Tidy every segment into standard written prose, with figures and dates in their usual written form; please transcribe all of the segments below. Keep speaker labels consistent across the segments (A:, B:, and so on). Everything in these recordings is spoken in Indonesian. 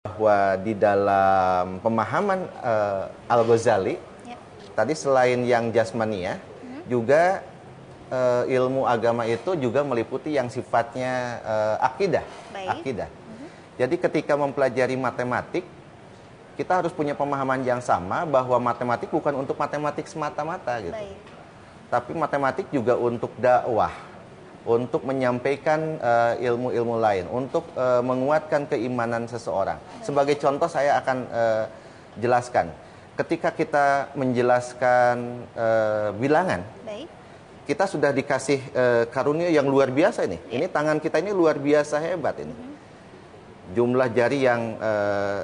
A: bahwa di dalam pemahaman Al-Ghazali tadi selain yang jasmania juga ilmu agama itu juga meliputi yang sifatnya akidah. Akidah. Jadi ketika mempelajari matematik kita harus punya pemahaman yang sama bahwa matematik bukan untuk matematik semata-mata gitu. Tapi matematik juga untuk dakwah, untuk menyampaikan ilmu-ilmu lain, untuk menguatkan keimanan seseorang. Sebagai contoh saya akan jelaskan. Ketika kita menjelaskan bilangan, kita sudah dikasih karunia yang luar biasa ini. Ini tangan kita ini luar biasa hebat ini. Jumlah jari yang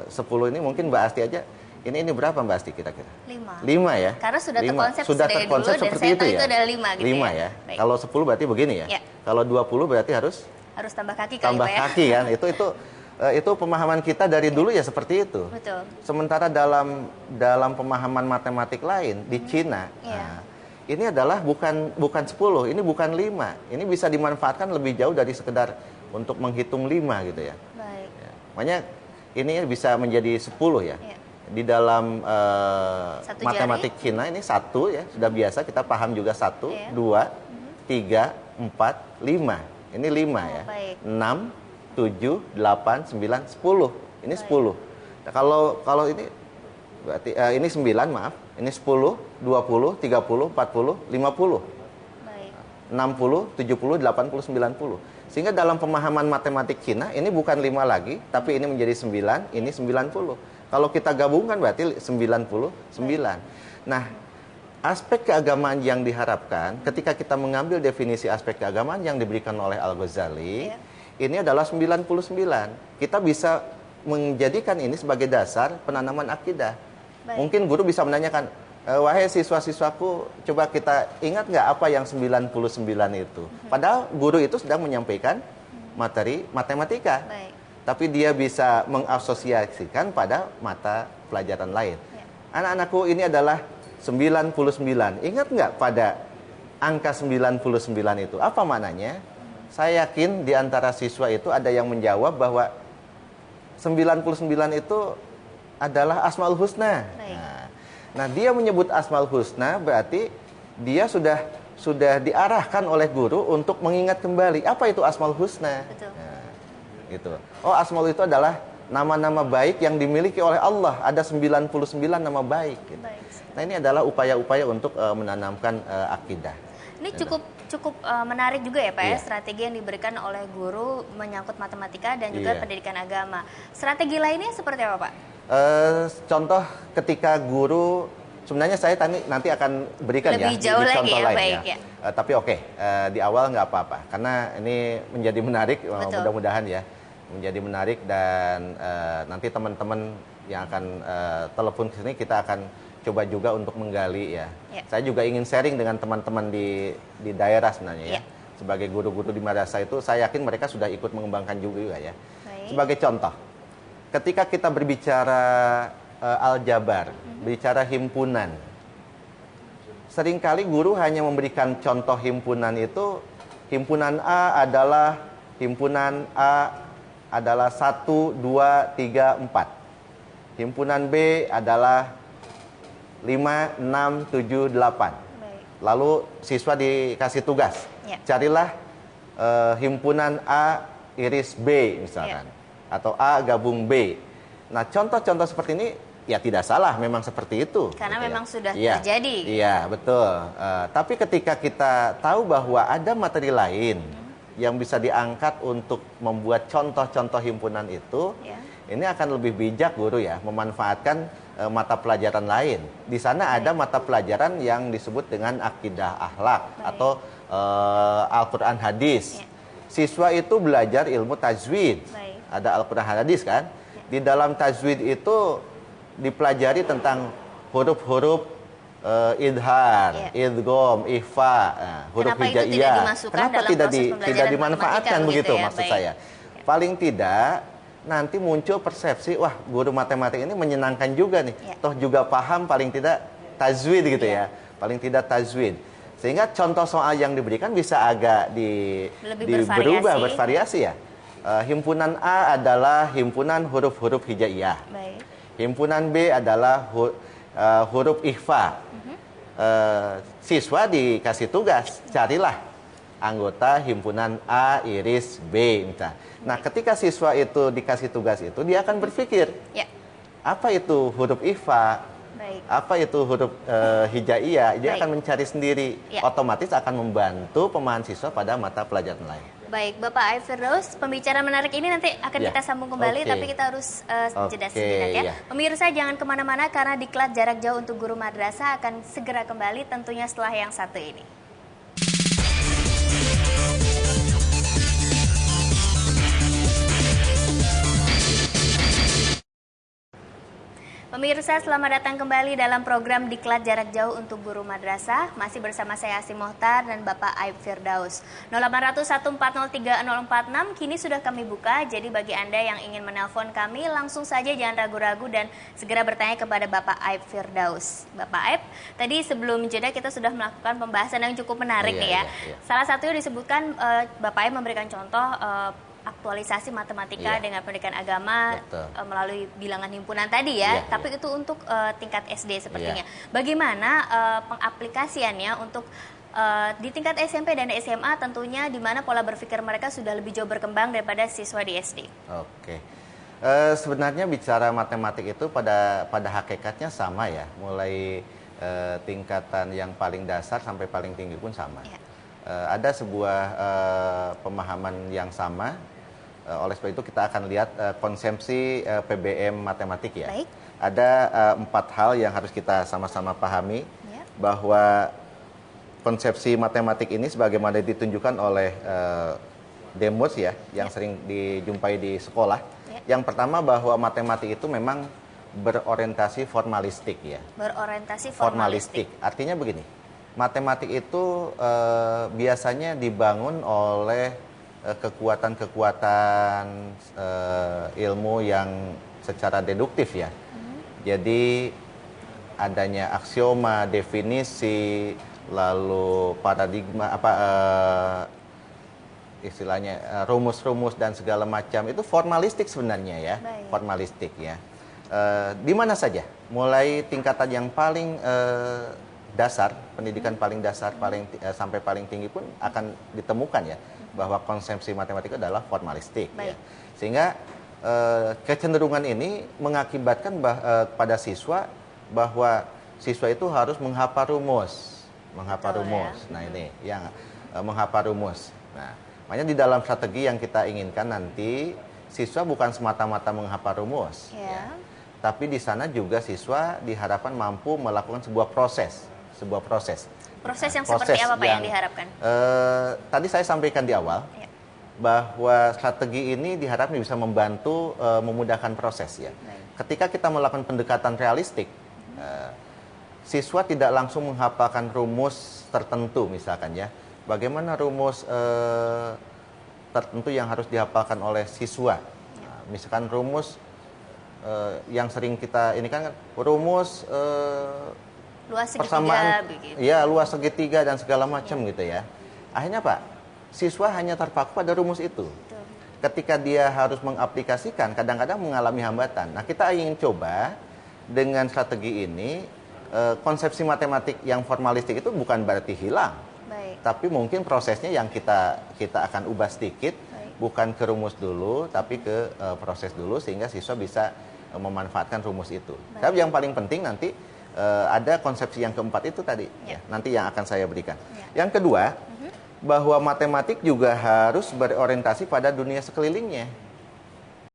A: 10 ini mungkin Mbak Asti aja. Ini berapa Mbak Asti kira-kira?
B: 5
A: ya?
B: Karena sudah terkonsep
A: sudah
B: dari
A: terkonsep
B: dulu,
A: seperti
B: dan
A: itu
B: saya
A: ya?
B: Itu ada 5 gitu
A: 5 ya? Kalau 10 berarti begini ya? Kalau 20 berarti harus
B: tambah kaki kali
A: tambah
B: ya?
A: kaki kan? Itu pemahaman kita dari dulu ya seperti itu.
B: Betul.
A: Sementara dalam pemahaman matematik lain di Cina, ini adalah bukan 10, ini bukan 5. Ini bisa dimanfaatkan lebih jauh dari sekedar untuk menghitung 5 gitu ya.
B: Baik.
A: Makanya ini bisa menjadi 10 ya. Di dalam matematik jari. Cina ini 1 ya, sudah biasa kita paham juga 1, 2, 3, 4, 5. Ini 5 ya.
B: Baik.
A: 6, 7, 8, 9, 10. Ini 10. Nah, kalau ini berarti ini 9, maaf. Ini 10, 20, 30, 40, 50.
B: Baik.
A: 60, 70, 80, 90. Sehingga dalam pemahaman matematik Cina ini bukan 5 lagi, tapi ini menjadi 9, ini 90. Kalau kita gabungkan berarti 99. Nah, aspek keagamaan yang diharapkan ketika kita mengambil definisi aspek keagamaan yang diberikan oleh Al-Ghazali, ini adalah 99. Kita bisa menjadikan ini sebagai dasar penanaman akidah. Mungkin guru bisa menanyakan, wahai siswa-siswaku, coba kita ingat nggak apa yang 99 itu? Padahal guru itu sedang menyampaikan materi matematika. Tapi dia bisa mengasosiasikan pada mata pelajaran lain. Anak-anakku, ini adalah 99. Ingat nggak pada angka 99 itu? Apa maknanya? Saya yakin di antara siswa itu ada yang menjawab bahwa 99 itu adalah Asmaul Husna. Nah, dia menyebut Asmaul Husna berarti dia sudah diarahkan oleh guru untuk mengingat kembali apa itu Asmaul Husna. Gitu. Oh, Asmaul itu adalah nama-nama baik yang dimiliki oleh Allah. Ada 99 nama baik gitu. Nah, ini adalah upaya-upaya untuk menanamkan akidah.
B: Ini cukup menarik juga ya Pak ya, strategi yang diberikan oleh guru menyangkut matematika dan juga pendidikan agama. Strategi lainnya seperti apa Pak?
A: Contoh ketika guru, sebenarnya saya nanti akan berikan
B: lebih jauh
A: di
B: lagi
A: contoh
B: ya,
A: lain
B: baik,
A: ya. Tapi di awal nggak apa-apa, karena ini menjadi menarik, mudah-mudahan ya. Menjadi menarik dan nanti teman-teman yang akan telepon ke sini kita akan coba juga untuk menggali ya. Saya juga ingin sharing dengan teman-teman di daerah sebenarnya ya. Sebagai guru-guru di madrasah itu saya yakin mereka sudah ikut mengembangkan juga ya. Sebagai contoh, ketika kita berbicara aljabar, bicara himpunan, seringkali guru hanya memberikan contoh himpunan itu, himpunan A adalah 1, 2, 3, 4. Himpunan B adalah 5, 6, 7, 8. Lalu siswa dikasih tugas. Carilah himpunan A iris B misalkan. Atau A gabung B. Nah, contoh-contoh seperti ini ya tidak salah, memang seperti itu.
B: Karena
A: gitu
B: memang sudah terjadi.
A: Iya, betul. Tapi ketika kita tahu bahwa ada materi lain yang bisa diangkat untuk membuat contoh-contoh himpunan itu, ini akan lebih bijak guru ya, memanfaatkan mata pelajaran lain. Di sana ada mata pelajaran yang disebut dengan akidah akhlak atau Al-Quran hadis. Siswa itu belajar ilmu tajwid. Ada Al-Quran hadis kan? Di dalam tajwid itu dipelajari tentang huruf-huruf idhar, idgham, ikhfa, huruf hijaiyah. Kenapa tidak dimanfaatkan begitu ya, maksud saya? Paling tidak nanti muncul persepsi, wah guru matematik ini menyenangkan juga nih. Toh juga paham paling tidak tajwid gitu ya. Paling tidak tajwid. Sehingga contoh soal yang diberikan bisa agak berubah, bervariasi ya. Himpunan A adalah himpunan huruf-huruf hijaiyah.
B: Baik.
A: Himpunan B adalah huruf ikhfa. Siswa dikasih tugas, carilah anggota himpunan A, iris, B. Misalnya. Nah, ketika siswa itu dikasih tugas itu, dia akan berpikir,
B: Ya.
A: apa itu huruf ikhfa,
B: Baik.
A: apa itu huruf hijaiyah, dia
B: Baik.
A: akan mencari sendiri.
B: Ya.
A: Otomatis akan membantu pemahaman siswa pada mata pelajaran lain.
B: Baik, Bapak Aib Firdaus, pembicaraan menarik ini nanti akan
A: Ya.
B: kita sambung kembali,
A: Oke.
B: tapi kita harus jeda
A: Oke,
B: sejenak ya.
A: ya.
B: Pemirsa jangan kemana-mana karena Diklat Jarak Jauh untuk Guru Madrasah akan segera kembali tentunya setelah yang satu ini. Pemirsa, selamat datang kembali dalam program Diklat Jarak Jauh untuk Guru Madrasah. Masih bersama saya Asim Mohtar dan Bapak Aib Firdaus. 0800 1403 046 kini sudah kami buka. Jadi bagi Anda yang ingin menelpon kami, langsung saja jangan ragu-ragu dan segera bertanya kepada Bapak Aib Firdaus. Bapak Aib, tadi sebelum jeda kita sudah melakukan pembahasan yang cukup menarik nih ya.
A: Iya.
B: Salah satunya disebutkan Bapak Aib memberikan contoh aktualisasi matematika
A: Iya.
B: dengan pendidikan agama
A: Betul.
B: Melalui bilangan himpunan tadi ya,
A: Iya,
B: tapi itu untuk tingkat SD sepertinya.
A: Iya.
B: Bagaimana pengaplikasiannya untuk di tingkat SMP dan SMA tentunya di mana pola berpikir mereka sudah lebih jauh berkembang daripada siswa di SD.
A: Oke. Sebenarnya bicara matematik itu pada hakikatnya sama ya, mulai tingkatan yang paling dasar sampai paling tinggi pun sama.
B: Ya.
A: Ada sebuah pemahaman yang sama. Oleh sebab itu kita akan lihat konsepsi PBM matematik ya.
B: Baik.
A: Ada 4 hal yang harus kita sama-sama pahami,
B: Ya.
A: bahwa konsepsi matematik ini sebagaimana ditunjukkan oleh Demus ya, yang sering dijumpai di sekolah.
B: Ya.
A: Yang pertama bahwa matematik itu memang berorientasi formalistik ya.
B: Berorientasi formalistik.
A: Artinya begini, matematik itu biasanya dibangun oleh kekuatan-kekuatan ilmu yang secara deduktif ya. Jadi adanya aksioma, definisi, lalu paradigma istilahnya rumus-rumus dan segala macam itu formalistik sebenarnya ya.
B: Baik.
A: Formalistik ya. Di mana saja, mulai tingkatan yang paling dasar, pendidikan paling dasar sampai paling tinggi pun akan ditemukan ya bahwa konsepsi matematika adalah formalistik ya.
B: Baik.
A: Sehingga kecenderungan ini mengakibatkan pada siswa bahwa siswa itu harus menghafal rumus,
B: Betul,
A: rumus.
B: ya.
A: Nah, ini yang menghafal rumus. Nah, makanya di dalam strategi yang kita inginkan nanti siswa bukan semata-mata menghafal rumus
B: Ya.
A: tapi di sana juga siswa diharapkan mampu melakukan sebuah proses.
B: Proses yang seperti apa Pak yang diharapkan?
A: Tadi saya sampaikan di awal
B: Ya.
A: bahwa strategi ini diharapkan bisa membantu memudahkan proses ya.
B: Baik.
A: Ketika kita melakukan pendekatan realistik, siswa tidak langsung menghafalkan rumus tertentu misalkan ya. Bagaimana rumus tertentu yang harus dihafalkan oleh siswa? Nah, misalkan rumus yang sering kita ini kan rumus
B: Luas segitiga
A: persamaan,
B: begitu.
A: ya luas segitiga dan segala macam gitu ya. Akhirnya Pak, siswa hanya terpaku pada rumus itu.
B: Betul.
A: Ketika dia harus mengaplikasikan, kadang-kadang mengalami hambatan. Nah, kita ingin coba dengan strategi ini, konsepsi matematik yang formalistik itu bukan berarti hilang,
B: Baik.
A: tapi mungkin prosesnya yang kita akan ubah sedikit,
B: Baik.
A: bukan ke rumus dulu, tapi ke proses dulu sehingga siswa bisa memanfaatkan rumus itu.
B: Baik.
A: Tapi yang paling penting nanti ada konsepsi yang keempat itu tadi,
B: Ya.
A: nanti yang akan saya berikan.
B: Ya.
A: Yang kedua, bahwa matematik juga harus berorientasi pada dunia sekelilingnya.